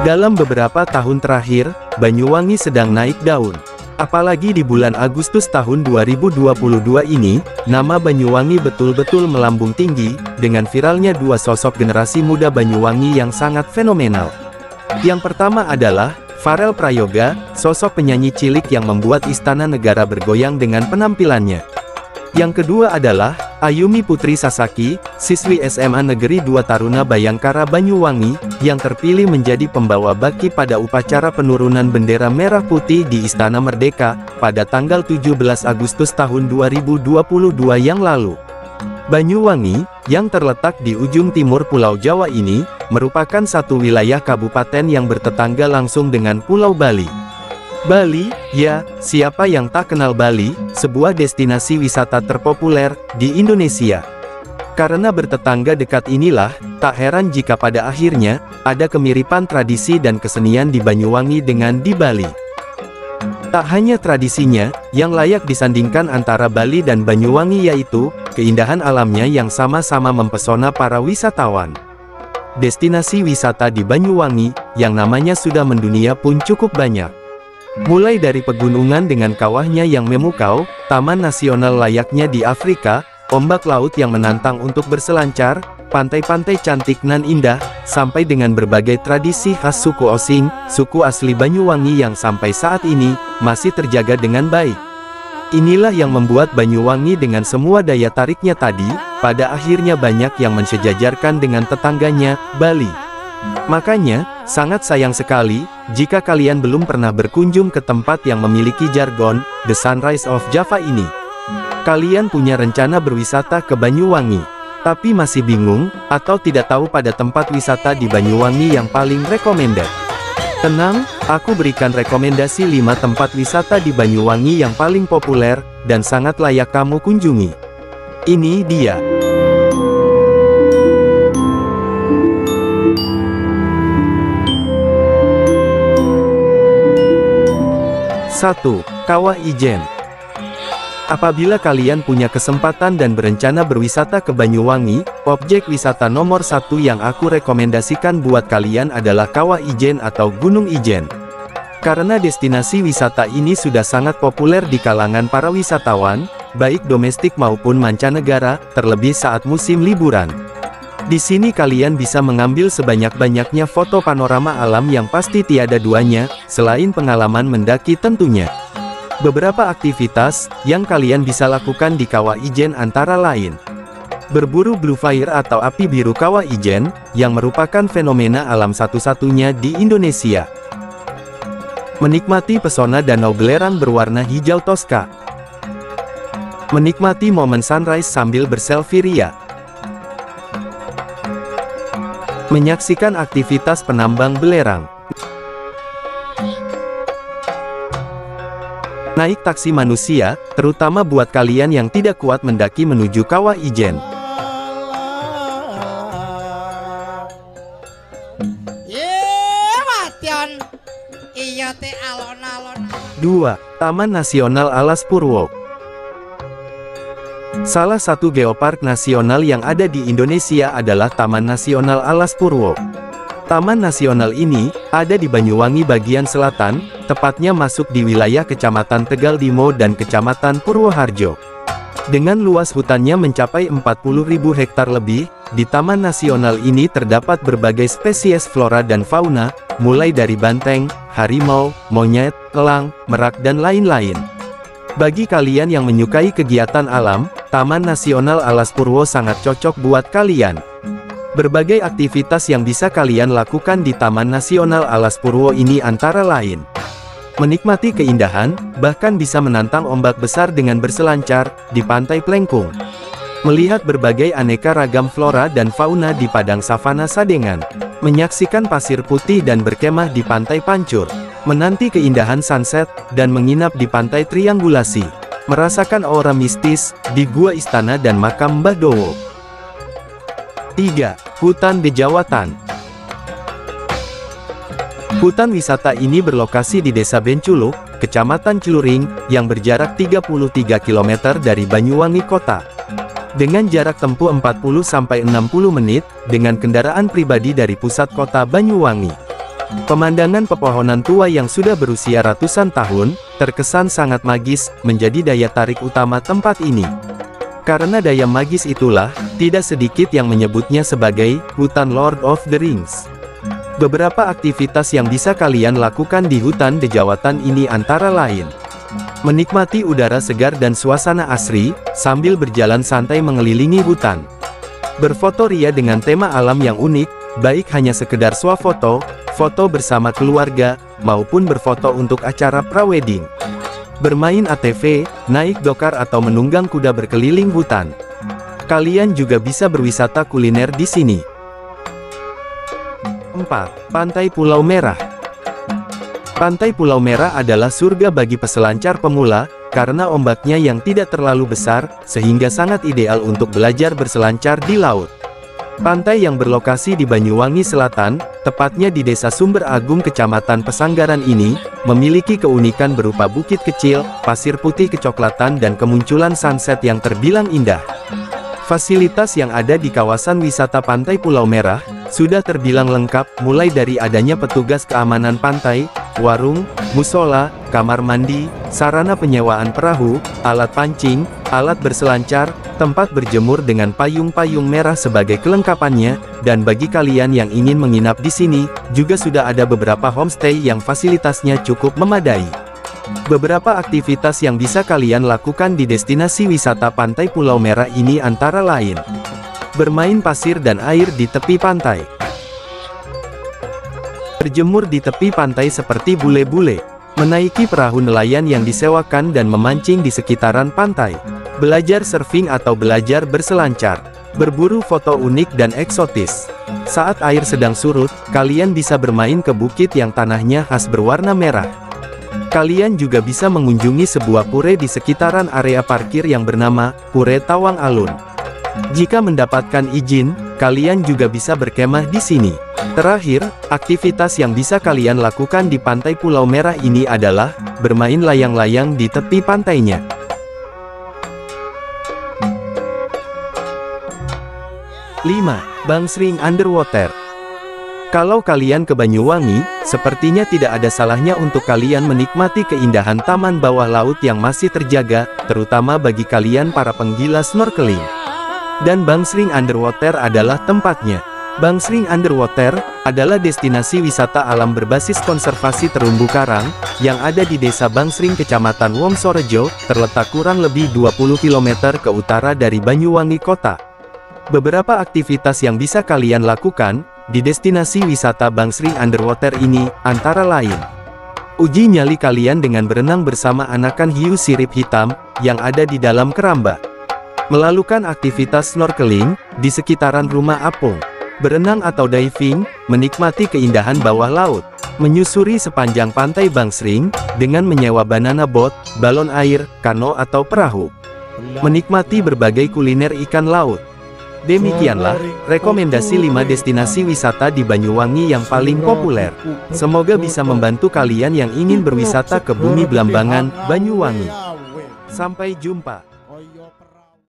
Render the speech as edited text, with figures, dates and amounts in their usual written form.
Dalam beberapa tahun terakhir, Banyuwangi sedang naik daun. Apalagi di bulan Agustus tahun 2022 ini, nama Banyuwangi betul-betul melambung tinggi, dengan viralnya dua sosok generasi muda Banyuwangi yang sangat fenomenal. Yang pertama adalah Farel Prayoga, sosok penyanyi cilik yang membuat istana negara bergoyang dengan penampilannya. Yang kedua adalah Ayumi Putri Sasaki, siswi SMA Negeri 2 Taruna Bayangkara Banyuwangi, yang terpilih menjadi pembawa baki pada upacara penurunan bendera merah putih di Istana Merdeka, pada tanggal 17 Agustus tahun 2022 yang lalu. Banyuwangi, yang terletak di ujung timur Pulau Jawa ini, merupakan satu wilayah kabupaten yang bertetangga langsung dengan Pulau Bali. Bali, ya, siapa yang tak kenal Bali, sebuah destinasi wisata terpopuler di Indonesia. Karena bertetangga dekat inilah, tak heran jika pada akhirnya, ada kemiripan tradisi dan kesenian di Banyuwangi dengan di Bali. Tak hanya tradisinya, yang layak disandingkan antara Bali dan Banyuwangi yaitu, keindahan alamnya yang sama-sama mempesona para wisatawan. Destinasi wisata di Banyuwangi, yang namanya sudah mendunia pun cukup banyak. Mulai dari pegunungan dengan kawahnya yang memukau, taman nasional layaknya di Afrika, ombak laut yang menantang untuk berselancar, pantai-pantai cantik nan indah, sampai dengan berbagai tradisi khas suku Osing, suku asli Banyuwangi yang sampai saat ini, masih terjaga dengan baik. Inilah yang membuat Banyuwangi dengan semua daya tariknya tadi, pada akhirnya banyak yang mensejajarkan dengan tetangganya, Bali. Makanya, sangat sayang sekali, jika kalian belum pernah berkunjung ke tempat yang memiliki jargon, The Sunrise of Java ini. Kalian punya rencana berwisata ke Banyuwangi, tapi masih bingung, atau tidak tahu pada tempat wisata di Banyuwangi yang paling recommended. Tenang, aku berikan rekomendasi 5 tempat wisata di Banyuwangi yang paling populer, dan sangat layak kamu kunjungi. Ini dia. 1. Kawah Ijen. Apabila kalian punya kesempatan dan berencana berwisata ke Banyuwangi, objek wisata nomor 1 yang aku rekomendasikan buat kalian adalah Kawah Ijen atau Gunung Ijen. Karena destinasi wisata ini sudah sangat populer di kalangan para wisatawan, baik domestik maupun mancanegara, terlebih saat musim liburan. Di sini kalian bisa mengambil sebanyak-banyaknya foto panorama alam yang pasti tiada duanya, selain pengalaman mendaki tentunya. Beberapa aktivitas yang kalian bisa lakukan di Kawah Ijen antara lain: berburu Blue Fire atau api biru Kawah Ijen, yang merupakan fenomena alam satu-satunya di Indonesia. Menikmati pesona danau belerang berwarna hijau toska. Menikmati momen sunrise sambil berselfie ria. Menyaksikan aktivitas penambang belerang. Naik taksi manusia, terutama buat kalian yang tidak kuat mendaki menuju Kawah Ijen. 2. Taman Nasional Alas Purwo. Salah satu geopark nasional yang ada di Indonesia adalah Taman Nasional Alas Purwo. Taman nasional ini ada di Banyuwangi bagian selatan, tepatnya masuk di wilayah Kecamatan Tegal Dimo dan Kecamatan Purwoharjo. Dengan luas hutannya mencapai 40.000 hektar lebih, di Taman Nasional ini terdapat berbagai spesies flora dan fauna, mulai dari banteng, harimau, monyet, elang, merak dan lain-lain. Bagi kalian yang menyukai kegiatan alam, Taman Nasional Alas Purwo sangat cocok buat kalian. Berbagai aktivitas yang bisa kalian lakukan di Taman Nasional Alas Purwo ini antara lain: menikmati keindahan, bahkan bisa menantang ombak besar dengan berselancar di Pantai Plengkung. Melihat berbagai aneka ragam flora dan fauna di padang savana Sadengan. Menyaksikan pasir putih dan berkemah di Pantai Pancur. Menanti keindahan sunset, dan menginap di Pantai Triangulasi. Merasakan aura mistis di Gua Istana dan Makam Mbah Dowo. 3. Hutan Bejawatan. Hutan wisata ini berlokasi di Desa Benculuk, Kecamatan Celuring, yang berjarak 33 km dari Banyuwangi Kota. Dengan jarak tempuh 40-60 menit, dengan kendaraan pribadi dari pusat kota Banyuwangi. Pemandangan pepohonan tua yang sudah berusia ratusan tahun, terkesan sangat magis, menjadi daya tarik utama tempat ini. Karena daya magis itulah, tidak sedikit yang menyebutnya sebagai hutan Lord of the Rings. Beberapa aktivitas yang bisa kalian lakukan di hutan dejawatan ini antara lain: menikmati udara segar dan suasana asri, sambil berjalan santai mengelilingi hutan. Berfoto ria dengan tema alam yang unik, baik hanya sekedar swafoto, foto bersama keluarga, maupun berfoto untuk acara prawedding. Bermain ATV, naik dokar atau menunggang kuda berkeliling hutan. Kalian juga bisa berwisata kuliner di sini. 4. Pantai Pulau Merah. Pantai Pulau Merah adalah surga bagi peselancar pemula, karena ombaknya yang tidak terlalu besar, sehingga sangat ideal untuk belajar berselancar di laut. Pantai yang berlokasi di Banyuwangi Selatan, tepatnya di Desa Sumber Agung Kecamatan Pesanggaran ini, memiliki keunikan berupa bukit kecil, pasir putih kecoklatan dan kemunculan sunset yang terbilang indah. Fasilitas yang ada di kawasan wisata Pantai Pulau Merah, sudah terbilang lengkap, mulai dari adanya petugas keamanan pantai, warung, musola, kamar mandi, sarana penyewaan perahu, alat pancing, alat berselancar, tempat berjemur dengan payung-payung merah sebagai kelengkapannya, dan bagi kalian yang ingin menginap di sini, juga sudah ada beberapa homestay yang fasilitasnya cukup memadai. Beberapa aktivitas yang bisa kalian lakukan di destinasi wisata Pantai Pulau Merah ini antara lain: bermain pasir dan air di tepi pantai, berjemur di tepi pantai seperti bule-bule, menaiki perahu nelayan yang disewakan dan memancing di sekitaran pantai, belajar surfing atau belajar berselancar, berburu foto unik dan eksotis. Saat air sedang surut, kalian bisa bermain ke bukit yang tanahnya khas berwarna merah. Kalian juga bisa mengunjungi sebuah pura di sekitaran area parkir yang bernama Pura Tawang Alun. Jika mendapatkan izin, kalian juga bisa berkemah di sini. Terakhir, aktivitas yang bisa kalian lakukan di Pantai Pulau Merah ini adalah bermain layang-layang di tepi pantainya. 5. Bangsering Underwater. Kalau kalian ke Banyuwangi, sepertinya tidak ada salahnya untuk kalian menikmati keindahan taman bawah laut yang masih terjaga, terutama bagi kalian para penggila snorkeling. Dan Bangsering Underwater adalah tempatnya. Bangsering Underwater adalah destinasi wisata alam berbasis konservasi terumbu karang, yang ada di Desa Bangsering Kecamatan Wongsorejo, terletak kurang lebih 20 km ke utara dari Banyuwangi Kota. Beberapa aktivitas yang bisa kalian lakukan di destinasi wisata Bangsering Underwater ini, antara lain: uji nyali kalian dengan berenang bersama anakan hiu sirip hitam, yang ada di dalam keramba. Melakukan aktivitas snorkeling, di sekitaran rumah apung. Berenang atau diving, menikmati keindahan bawah laut. Menyusuri sepanjang pantai Bangsering, dengan menyewa banana boat, balon air, kano atau perahu. Menikmati berbagai kuliner ikan laut. Demikianlah, rekomendasi 5 destinasi wisata di Banyuwangi yang paling populer. Semoga bisa membantu kalian yang ingin berwisata ke Bumi Blambangan, Banyuwangi. Sampai jumpa.